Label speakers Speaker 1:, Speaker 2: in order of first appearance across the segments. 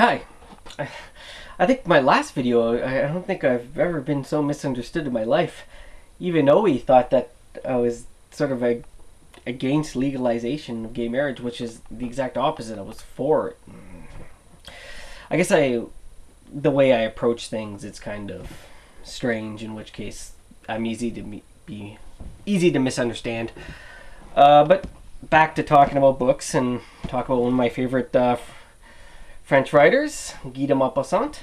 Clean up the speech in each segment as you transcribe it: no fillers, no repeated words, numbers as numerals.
Speaker 1: Hi. I think my last video, I don't think I've ever been so misunderstood in my life. Even Owie thought that I was sort of against legalization of gay marriage, which is the exact opposite. I was for it. I guess the way I approach things, it's kind of strange. In which case, I'm be easy to misunderstand. But back to talking about books and talk about one of my favorite French writers, Guy de Maupassant.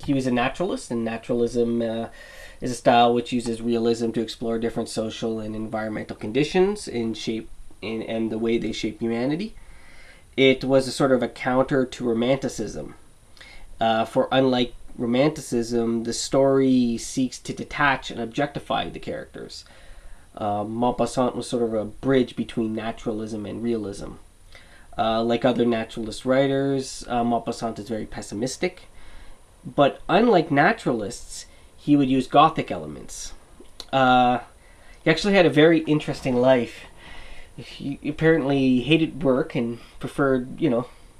Speaker 1: He was a naturalist, and naturalism is a style which uses realism to explore different social and environmental conditions and the way they shape humanity. It was a sort of a counter to Romanticism. For unlike Romanticism, the story seeks to detach and objectify the characters. Maupassant was sort of a bridge between naturalism and realism. Like other naturalist writers, Maupassant is very pessimistic, but unlike naturalists, he would use Gothic elements. He actually had a very interesting life. He apparently hated work and preferred,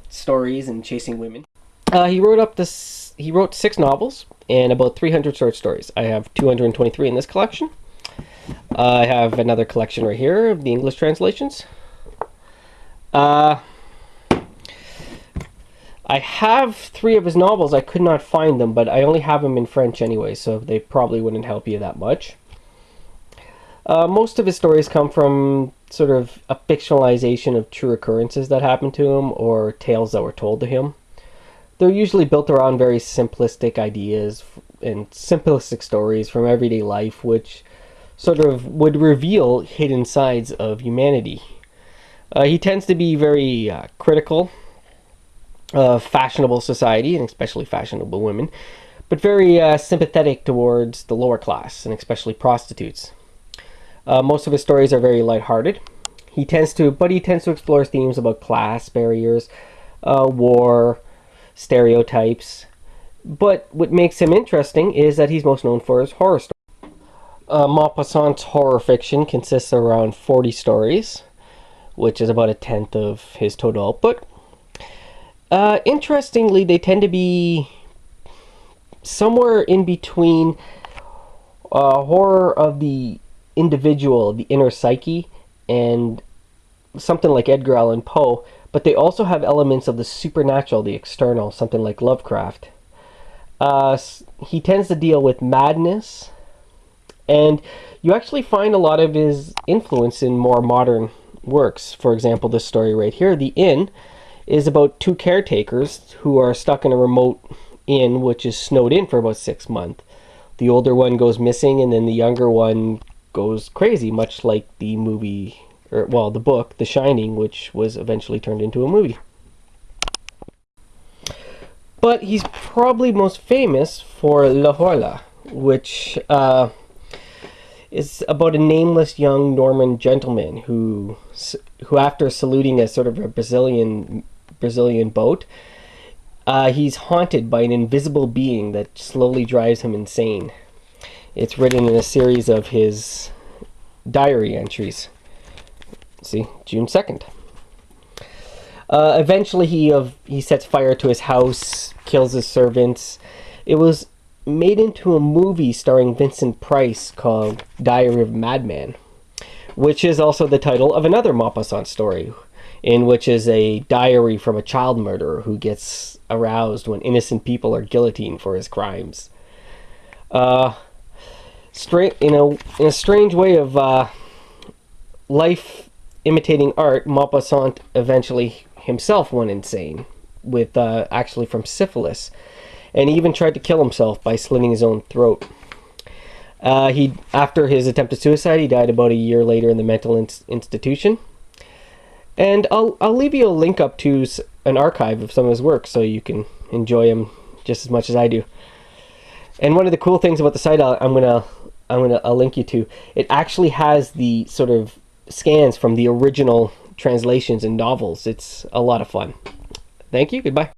Speaker 1: stories and chasing women. He wrote 6 novels and about 300 short stories. I have 223 in this collection. I have another collection right here of the English translations. I have 3 of his novels. I could not find them, but I only have them in French anyway, so they probably wouldn't help you that much. Most of his stories come from sort of a fictionalization of true occurrences that happened to him or tales that were told to him. They're usually built around very simplistic ideas and simplistic stories from everyday life, which sort of would reveal hidden sides of humanity. He tends to be very critical of fashionable society, and especially fashionable women, but very sympathetic towards the lower class, and especially prostitutes. Most of his stories are very lighthearted. He tends to explore themes about class barriers, war, stereotypes. But what makes him interesting is that he's most known for his horror stories. Maupassant's horror fiction consists of around 40 stories, which is about 1/10 of his total output. Interestingly, they tend to be somewhere in between horror of the individual, the inner psyche, and something like Edgar Allan Poe, but they also have elements of the supernatural, the external, something like Lovecraft. He tends to deal with madness, and you actually find a lot of his influence in more modern works. For example, this story right here, The Inn, is about 2 caretakers who are stuck in a remote inn which is snowed in for about 6 months. The older one goes missing, and then the younger one goes crazy, much like the book, The Shining, which was eventually turned into a movie. But he's probably most famous for La Horla, which is about a nameless young Norman gentleman who after saluting a sort of a Brazilian boat, he's haunted by an invisible being that slowly drives him insane. It's written in a series of his diary entries. See, June 2nd. Eventually he sets fire to his house, kills his servants. It was made into a movie starring Vincent Price called Diary of a Madman, which is also the title of another Maupassant story, in which is a diary from a child murderer who gets aroused when innocent people are guillotined for his crimes. In a strange way of life imitating art, Maupassant eventually himself went insane, with actually from syphilis, and he even tried to kill himself by slitting his own throat. After his attempted suicide, he died about a year later in the mental institution. And I'll leave you a link up to an archive of some of his work so you can enjoy him just as much as I do. And one of the cool things about the site I'll link you to, it actually has the sort of scans from the original translations and novels. It's a lot of fun. Thank you. Goodbye.